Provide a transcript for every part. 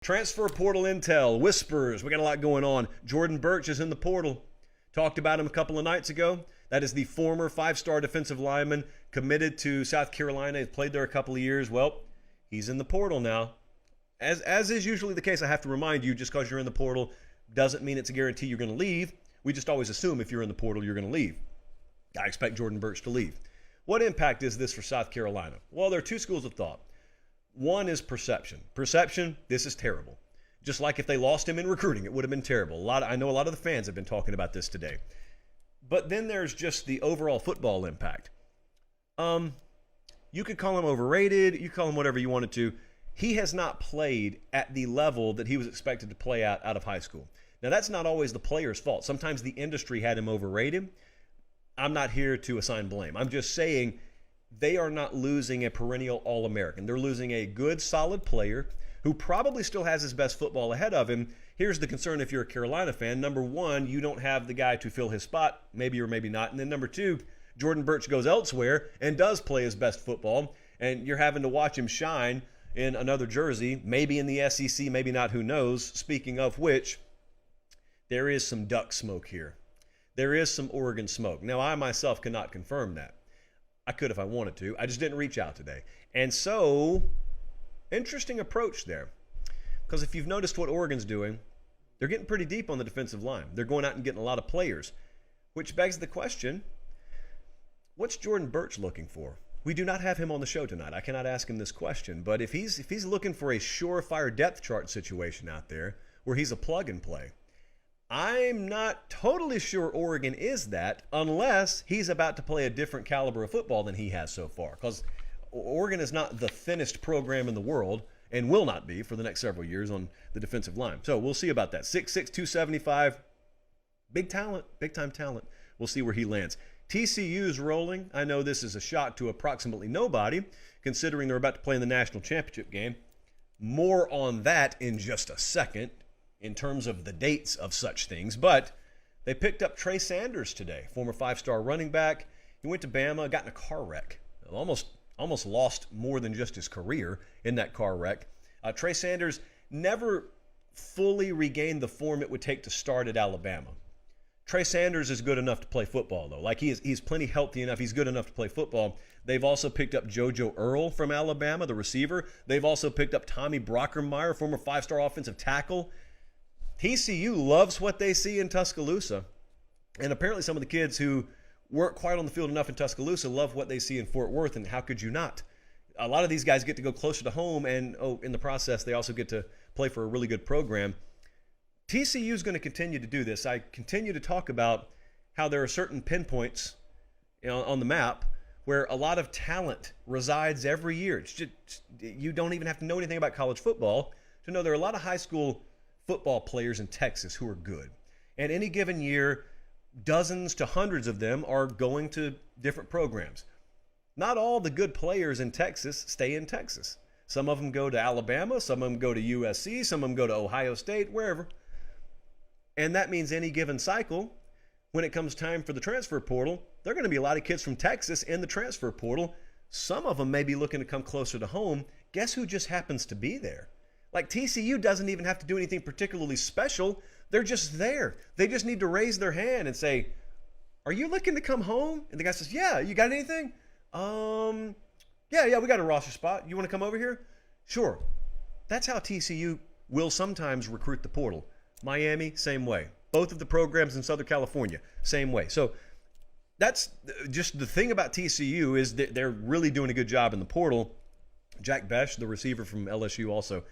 Transfer portal intel, whispers. We got a lot going on. Jordan Burch is in the portal. Talked about him a couple of nights ago. That is the former five-star defensive lineman committed to South Carolina. He's played there a couple of years. Well, he's in the portal now. As is usually the case, I have to remind you, just because you're in the portal doesn't mean it's a guarantee you're going to leave. We just always assume if you're in the portal, you're going to leave. I expect Jordan Burch to leave. What impact is this for South Carolina? Well, there are two schools of thought. One is perception. Perception, this is terrible. Just like if they lost him in recruiting, it would have been terrible. I know a lot of the fans have been talking about this today. But then there's just the overall football impact. You could call him overrated. You could call him whatever you wanted to. He has not played at the level that he was expected to play at out of high school. Now, that's not always the player's fault. Sometimes the industry had him overrated. I'm not here to assign blame. I'm just saying they are not losing a perennial All-American. They're losing a good, solid player who probably still has his best football ahead of him. Here's the concern if you're a Carolina fan. Number one, you don't have the guy to fill his spot, maybe or maybe not. And then number two, Jordan Burch goes elsewhere and does play his best football, and you're having to watch him shine in another jersey, maybe in the SEC, maybe not, who knows. Speaking of which, there is some Duck smoke here. There is some Oregon smoke. Now, I myself cannot confirm that. I could if I wanted to. I just didn't reach out today. And so, interesting approach there. Because if you've noticed what Oregon's doing, they're getting pretty deep on the defensive line. They're going out and getting a lot of players, which begs the question, what's Jordan Burch looking for? We do not have him on the show tonight. I cannot ask him this question. But if he's looking for a surefire depth chart situation out there where he's a plug and play, I'm not totally sure Oregon is that unless he's about to play a different caliber of football than he has so far. Because Oregon is not the thinnest program in the world and will not be for the next several years on the defensive line. So we'll see about that. 6'6", 275. Big talent, big-time talent. We'll see where he lands. TCU's rolling. I know this is a shock to approximately nobody, considering they're about to play in the national championship game. More on that in just a second in terms of the dates of such things. But they picked up Trey Sanders today, former five-star running back. He went to Bama, got in a car wreck. Almost lost more than just his career in that car wreck. Trey Sanders never fully regained the form it would take to start at Alabama. Trey Sanders is good enough to play football, though. Like, he's plenty healthy enough. He's good enough to play football. They've also picked up JoJo Earl from Alabama, the receiver. They've also picked up Tommy Brockermeyer, former five-star offensive tackle. TCU loves what they see in Tuscaloosa. And apparently some of the kids who weren't quite on the field enough in Tuscaloosa love what they see in Fort Worth, and how could you not? A lot of these guys get to go closer to home, and in the process, they also get to play for a really good program. TCU is going to continue to do this. I continue to talk about how there are certain pinpoints on the map where a lot of talent resides every year. It's just, you don't even have to know anything about college football to know there are a lot of high school football players in Texas who are good. And any given year, dozens to hundreds of them are going to different programs. Not all the good players in Texas stay in Texas. Some of them go to Alabama, some of them go to USC, some of them go to Ohio State, wherever. And that means any given cycle, when it comes time for the transfer portal, there are going to be a lot of kids from Texas in the transfer portal. Some of them may be looking to come closer to home. Guess who just happens to be there? Like, TCU doesn't even have to do anything particularly special. They're just there. They just need to raise their hand and say, are you looking to come home? And the guy says, yeah, you got anything? Yeah, we got a roster spot. You want to come over here? Sure. That's how TCU will sometimes recruit the portal. Miami, same way. Both of the programs in Southern California, same way. So that's just the thing about TCU is that they're really doing a good job in the portal. Jack Besh, the receiver from LSU also.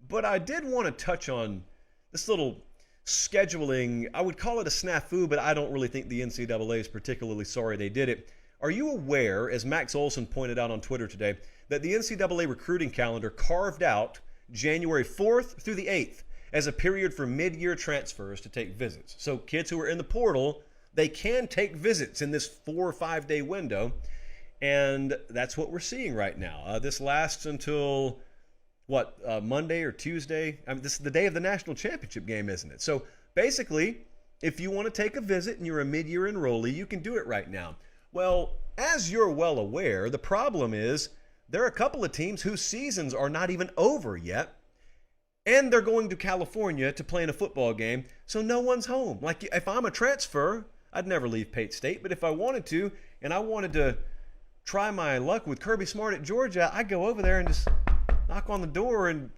But I did want to touch on this little scheduling. I would call it a snafu, but I don't really think the NCAA is particularly sorry they did it. Are you aware, as Max Olson pointed out on Twitter today, that the NCAA recruiting calendar carved out January 4th through the 8th as a period for mid-year transfers to take visits? So kids who are in the portal, they can take visits in this 4 or 5 day window. And that's what we're seeing right now. This lasts until Monday or Tuesday? I mean, this is the day of the national championship game, isn't it? So basically, if you want to take a visit and you're a mid-year enrollee, you can do it right now. Well, as you're well aware, the problem is there are a couple of teams whose seasons are not even over yet. And they're going to California to play in a football game, so no one's home. Like, if I'm a transfer, I'd never leave Pate State, but if I wanted to, and I wanted to try my luck with Kirby Smart at Georgia, I'd go over there and just knock on the door, and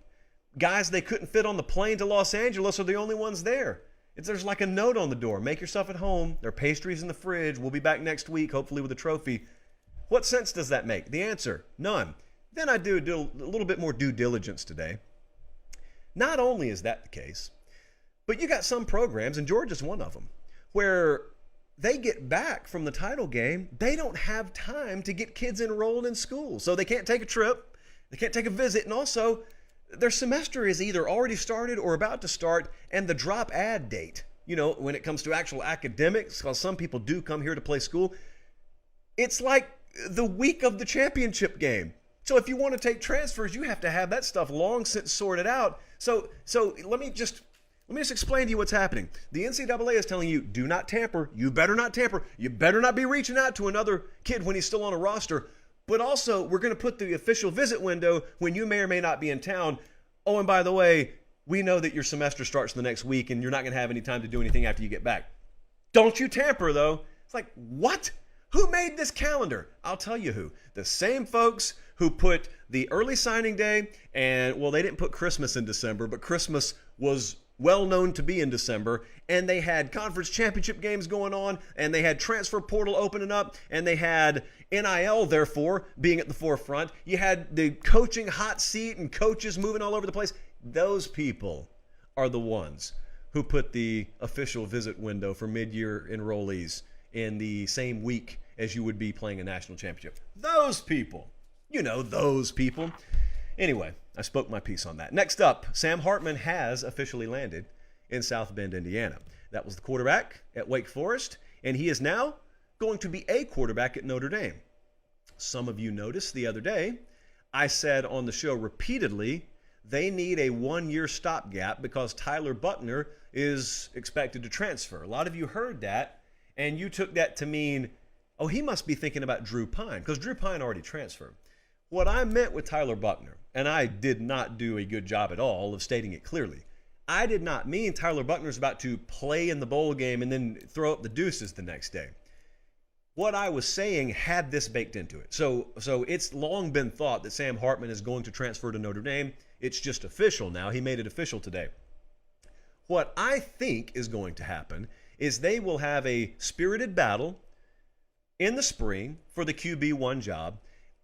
guys they couldn't fit on the plane to Los Angeles are the only ones there. There's like a note on the door. Make yourself at home. There are pastries in the fridge. We'll be back next week, hopefully with a trophy. What sense does that make? The answer, none. Then I do a little bit more due diligence today. Not only is that the case, but you got some programs, and Georgia's one of them, where they get back from the title game, they don't have time to get kids enrolled in school. So they can't take a trip, they can't take a visit, and also their semester is either already started or about to start, and the drop add date, when it comes to actual academics, because some people do come here to play school, it's like the week of the championship game. So if you want to take transfers, you have to have that stuff long since sorted out. So let me just explain to you what's happening. The NCAA is telling you, do not tamper. You better not tamper. You better not be reaching out to another kid when he's still on a roster. But also, we're going to put the official visit window when you may or may not be in town. Oh, and by the way, we know that your semester starts the next week and you're not going to have any time to do anything after you get back. Don't you tamper, though. It's like, what? Who made this calendar? I'll tell you who. The same folks who put the early signing day, and, well, they didn't put Christmas in December, but Christmas was well known to be in December, and they had conference championship games going on, and they had transfer portal opening up, and they had NIL, therefore, being at the forefront. You had the coaching hot seat and coaches moving all over the place. Those people are the ones who put the official visit window for mid-year enrollees in the same week as you would be playing a national championship. Those people. Those people. Anyway, I spoke my piece on that. Next up, Sam Hartman has officially landed in South Bend, Indiana. That was the quarterback at Wake Forest, and he is now going to be a quarterback at Notre Dame. Some of you noticed the other day, I said on the show repeatedly, they need a one-year stopgap because Tyler Buckner is expected to transfer. A lot of you heard that, and you took that to mean, oh, he must be thinking about Drew Pine, because Drew Pine already transferred. What I meant with Tyler Buckner, and I did not do a good job at all of stating it clearly, I did not mean Tyler Buckner's about to play in the bowl game and then throw up the deuces the next day. What I was saying had this baked into it. So it's long been thought that Sam Hartman is going to transfer to Notre Dame. It's just official now. He made it official today. What I think is going to happen is they will have a spirited battle in the spring for the QB1 job.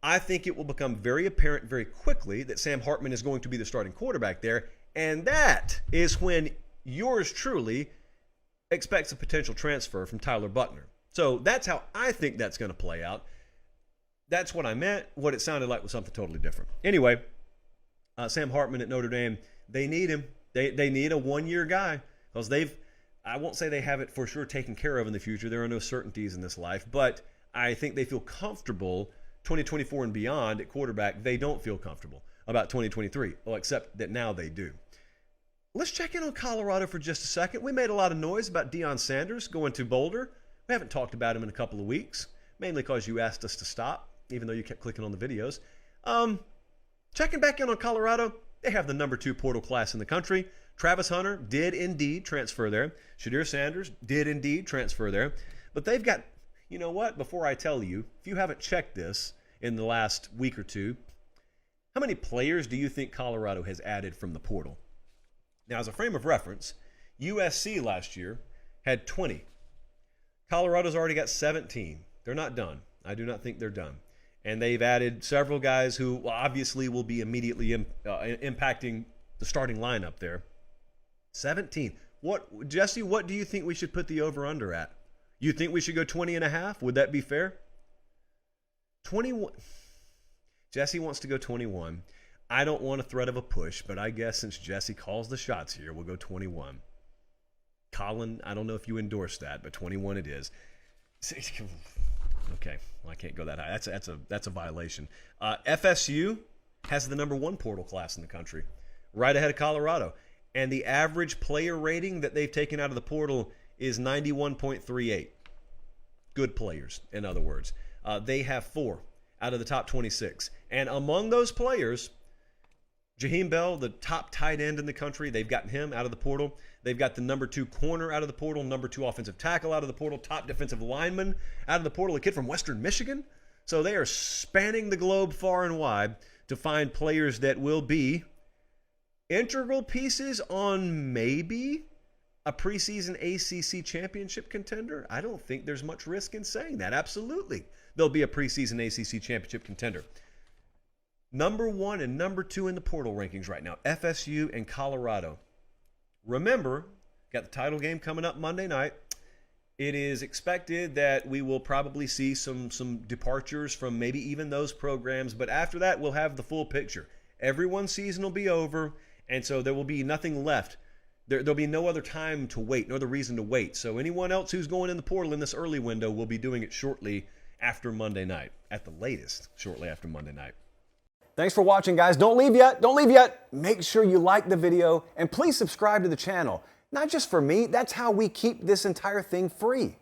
I think it will become very apparent very quickly that Sam Hartman is going to be the starting quarterback there, and that is when yours truly expects a potential transfer from Tyler Buckner. So that's how I think that's going to play out. That's what I meant. What it sounded like was something totally different. Anyway, Sam Hartman at Notre Dame, they need him. They need a one-year guy because I won't say they have it for sure taken care of in the future. There are no certainties in this life, but I think they feel comfortable 2024 and beyond at quarterback. They don't feel comfortable about 2023, well, except that now they do. Let's check in on Colorado for just a second. We made a lot of noise about Deion Sanders going to Boulder. We haven't talked about him in a couple of weeks, mainly because you asked us to stop, even though you kept clicking on the videos. Checking back in on Colorado, they have the number 2 portal class in the country. Travis Hunter did indeed transfer there. Shadir Sanders did indeed transfer there. But they've got, you know what, before I tell you, if you haven't checked this in the last week or two, how many players do you think Colorado has added from the portal? Now, as a frame of reference, USC last year had 20. Colorado's already got 17. They're not done. I do not think they're done. And they've added several guys who obviously will be immediately impacting the starting lineup there. 17. Jesse, what do you think we should put the over-under at? You think we should go 20.5? Would that be fair? 21. Jesse wants to go 21. I don't want a threat of a push, but I guess since Jesse calls the shots here, we'll go 21. Colin, I don't know if you endorse that, but 21 it is. Okay, well, I can't go that high. That's a violation. FSU has the number 1 portal class in the country, right ahead of Colorado. And the average player rating that they've taken out of the portal is 91.38. Good players, in other words. They have 4 out of the top 26. And among those players, Jaheim Bell, the top tight end in the country, they've gotten him out of the portal. They've got the number 2 corner out of the portal, number 2 offensive tackle out of the portal, top defensive lineman out of the portal, a kid from Western Michigan. So they are spanning the globe far and wide to find players that will be integral pieces on maybe a preseason ACC championship contender. I don't think there's much risk in saying that. Absolutely, they'll be a preseason ACC championship contender. Number 1 and number 2 in the portal rankings right now, FSU and Colorado. Remember, got the title game coming up Monday night. It is expected that we will probably see some departures from maybe even those programs, but after that, we'll have the full picture. Everyone's season will be over, and so there will be nothing left. There'll be no other time to wait, no other reason to wait. So anyone else who's going in the portal in this early window will be doing it shortly after Monday night, at the latest, shortly after Monday night. Thanks for watching, guys. Don't leave yet. Don't leave yet. Make sure you like the video and please subscribe to the channel. Not just for me, that's how we keep this entire thing free.